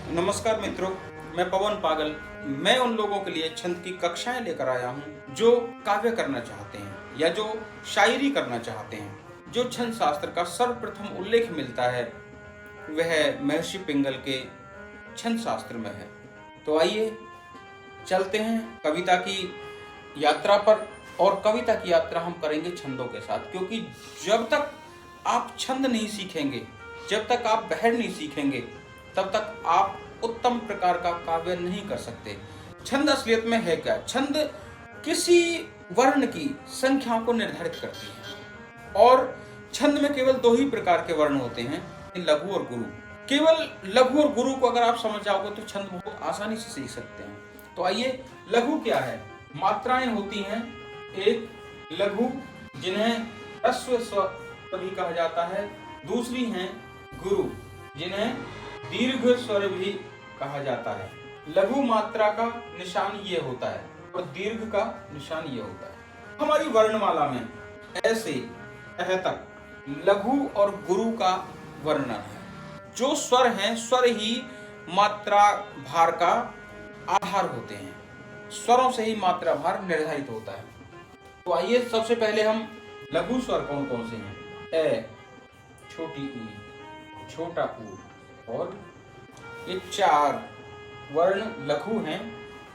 नमस्कार मित्रों, मैं पवन पागल। मैं उन लोगों के लिए छंद की कक्षाएं लेकर आया हूं जो काव्य करना चाहते हैं या जो शायरी करना चाहते हैं। जो छंद शास्त्र का सर्वप्रथम उल्लेख मिलता है वह महर्षि पिंगल के छंद शास्त्र में है। तो आइए चलते हैं कविता की यात्रा पर, और कविता की यात्रा हम करेंगे छंदों के साथ, क्योंकि जब तक आप छंद नहीं सीखेंगे, जब तक आप बहर नहीं सीखेंगे, तब तक आप उत्तम प्रकार का काव्य नहीं कर सकते। छंद असलियत में है क्या? छंद किसी वर्ण की संख्याओं को निर्धारित करती है, और छंद में केवल दो ही प्रकार के वर्ण होते हैं, लघु और गुरु। केवल लघु और गुरु को अगर आप समझ जाओगे तो छंद बहुत आसानी से सीख सकते हैं। तो आइए, लघु क्या है? मात्राएं होती हैं एक लघु, जिन्हें ह्रस्व स्वर भी कहा जाता है। दूसरी हैं गुरु, जिन्हें दीर्घ स्वर भी कहा जाता है। लघु मात्रा का निशान ये होता है और दीर्घ का निशान ये होता है। हमारी वर्णमाला में ऐसे अह तक लघु और गुरु का वर्णन है। जो स्वर हैं, स्वर ही मात्रा भार का आधार होते हैं। स्वरों से ही मात्रा भार निर्धारित होता है। तो आइए, सबसे पहले हम लघु स्वर कौन कौन से हैं? ए, छोटी ई, छोटा ऊ, और ये चार वर्ण लघु हैं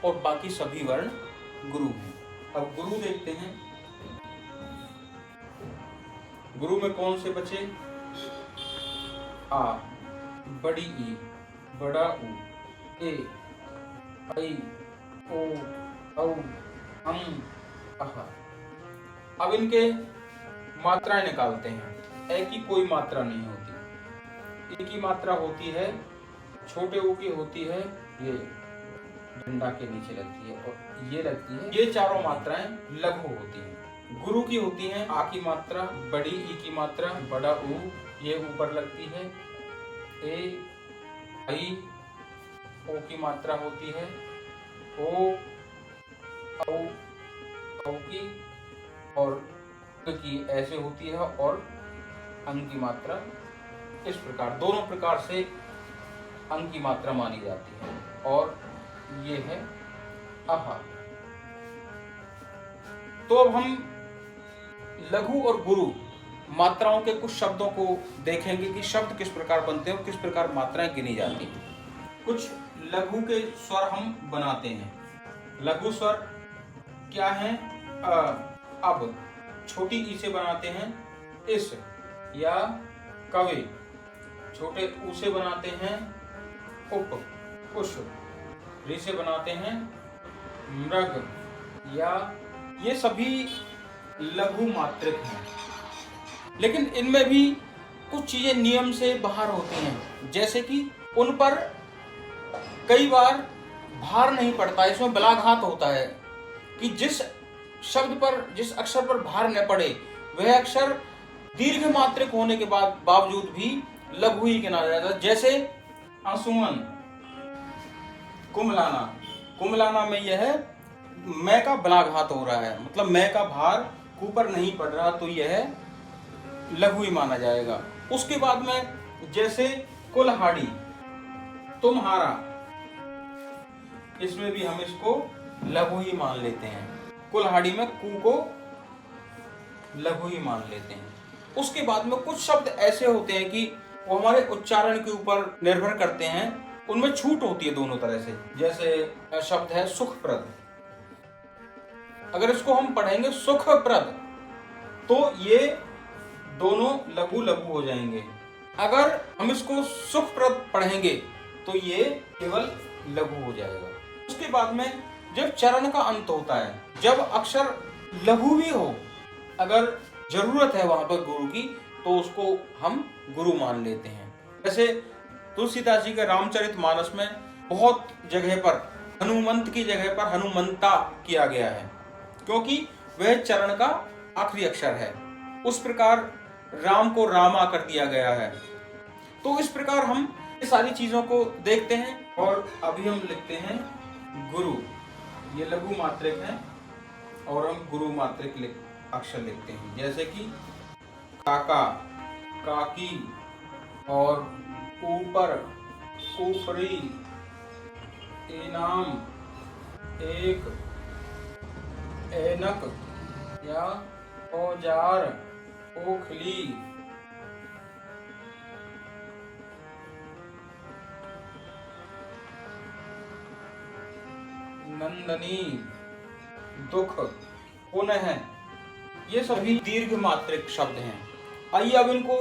और बाकी सभी वर्ण गुरु हैं। अब गुरु देखते हैं। गुरु में कौन से बचे? आ, बड़ी ई, बड़ा ऊ, ए, ऐ, ओ, औ, अं, अह। अब इनके मात्राएं निकालते हैं। ए की कोई मात्रा नहीं होती। ए की मात्रा होती है, छोटे ऊ की होती है, ये डंडा के नीचे लगती है, और ये लगती है। ये चारों मात्राएं लघु होती हैं। गुरु की होती है आ की मात्रा, बड़ी ई की मात्रा, बड़ा ऊ ये ऊपर लगती है, ए, ऐ, ओ की मात्रा होती है, ओ, औ, औ की, और की ऐसे होती है, और अंग की मात्रा इस प्रकार, दोनों प्रकार से अंग की मात्रा मानी जाती है। और ये है अहा। तो अब हम लघु और गुरु मात्राओं के कुछ शब्दों को देखेंगे कि शब्द किस प्रकार बनते हैं और किस प्रकार मात्राएं गिनी जाती हैं। कुछ लघु के स्वर हम बनाते हैं। लघु स्वर क्या है? अब छोटी ई से बनाते हैं इस या कवे, छोटे ऊ से बनाते हैं उप, उष, री से बनाते हैं मृग, या ये सभी लघु मात्रिक हैं। लेकिन इनमें भी कुछ चीजें नियम से बाहर होती हैं, जैसे कि उन पर कई बार भार नहीं पड़ता। इसमें बलाघात होता है कि जिस शब्द पर, जिस अक्षर पर भार न पड़े, वह अक्षर दीर्घ मात्रिक होने के बावजूद भी लघु ही गिना जाता है। जैसे अंशुमन, कुमलाना। कुमलाना में यह है मैं का बलाघात हो रहा है, मतलब मैं का भार ऊपर नहीं पड़ रहा, तो यह लघु ही माना जाएगा। उसके बाद में जैसे कुल्हाड़ी, तुम्हारा, इसमें भी हम इसको लघु ही मान लेते हैं। कुल्हाड़ी में कू को लघु ही मान लेते हैं। उसके बाद में कुछ शब्द ऐसे होते हैं कि वो हमारे उच्चारण के ऊपर निर्भर करते हैं, उनमें छूट होती है दोनों तरह से। जैसे शब्द है सुखप्रद। अगर इसको हम पढ़ेंगे सुखप्रद, तो ये दोनों लघु लघु हो जाएंगे। अगर हम इसको सुखप्रद पढ़ेंगे तो ये केवल लघु हो जाएगा। उसके बाद में जब चरण का अंत होता है, जब अक्षर लघु भी हो, अगर जरूरत है वहां पर गुरु की, तो उसको हम गुरु मान लेते हैं। जैसे तुलसीदास जी के रामचरितमानस में बहुत जगह पर हनुमंत की जगह पर हनुमंता किया गया है, क्योंकि वह चरण का आखिरी अक्षर है। उस प्रकार राम को रामा कर दिया गया है। तो इस प्रकार हम ये सारी चीजों को देखते हैं। और अभी हम लिखते हैं गुरु। ये लघु मात्रिक है और हम गुरु मात्रिक अक्षर लिखते हैं, जैसे कि काका, काकी, और ऊपर, ऊपरी, इनाम, एक, ऐनक या औजार, ओखली, नंदनी, दुख, पुनः। ये सभी दीर्घ मात्रिक शब्द हैं। आइए अब इनको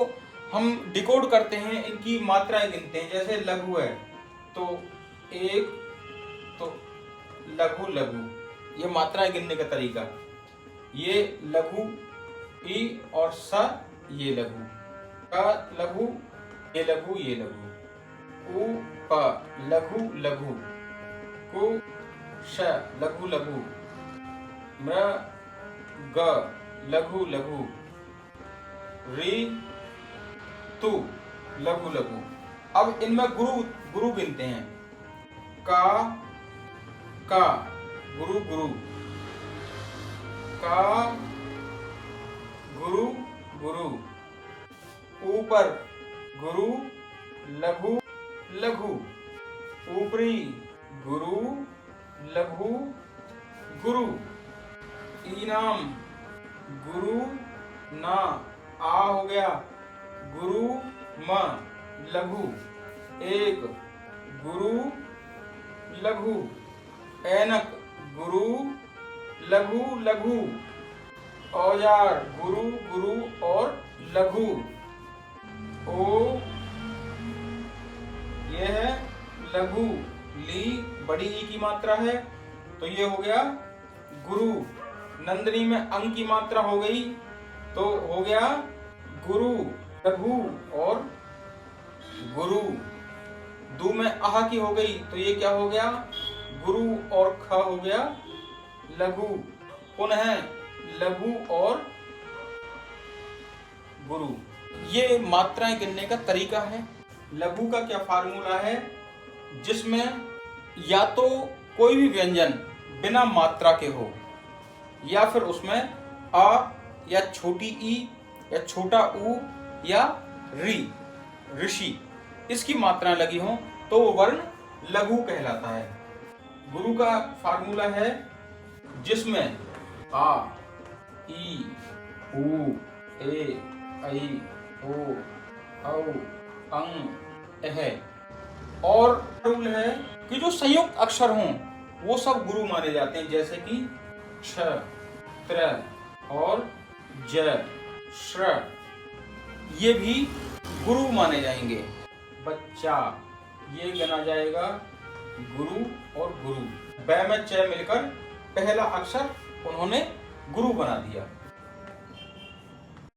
हम डिकोड करते हैं, इनकी मात्राएं गिनते हैं। जैसे लघु है तो एक, तो लघु लघु, ये मात्राएं गिनने का तरीका। ये लघु, ई और स ये लघु, क लघु, ये लघु, ये लघु, उ प लघु लघु, कु श लघु लघु, म ग लघु लघु, री तु लघु लघु। अब इनमें गुरु गुरु गिनते हैं। का गुरु गुरु, का गुरु गुरु, ऊपर गुरु, लघु लघु, ऊपरी गुरु, लघु गुरु, इनाम गुरु, ना आ हो गया, गुरु म लघु, एक गुरु लघु, ऐनक गुरु, लघु लघु, औजार गुरु गुरु और लघु, ओ ये है लघु, ली बड़ी ई की मात्रा है तो ये हो गया गुरु। नंदनी में अंग की मात्रा हो गई तो हो गया गुरु, लघु और गुरु। दू में आह की हो गई तो ये क्या हो गया, गुरु और ख हो गया लघु, पुनः लघु और गुरु। ये मात्राएं गिनने का तरीका है। लघु का क्या फार्मूला है, जिसमें या तो कोई भी व्यंजन बिना मात्रा के हो या फिर उसमें आ या छोटी ई या छोटा ऊ या री, ऋषि, इसकी मात्राएं लगी हों तो वो वर्ण लघु कहलाता है। गुरु का फार्मूला है जिसमें आ, ई, ऊ, ए, ऐ, ओ, औ, अंग, एह। और रूल है कि जो संयुक्त अक्षर हों वो सब गुरु माने जाते हैं, जैसे कि छ, त्र और ज, श्र, ये भी गुरु माने जाएंगे। बच्चा, ये गिना जाएगा गुरु और गुरु। ब में च मिलकर पहला अक्षर उन्होंने गुरु बना दिया।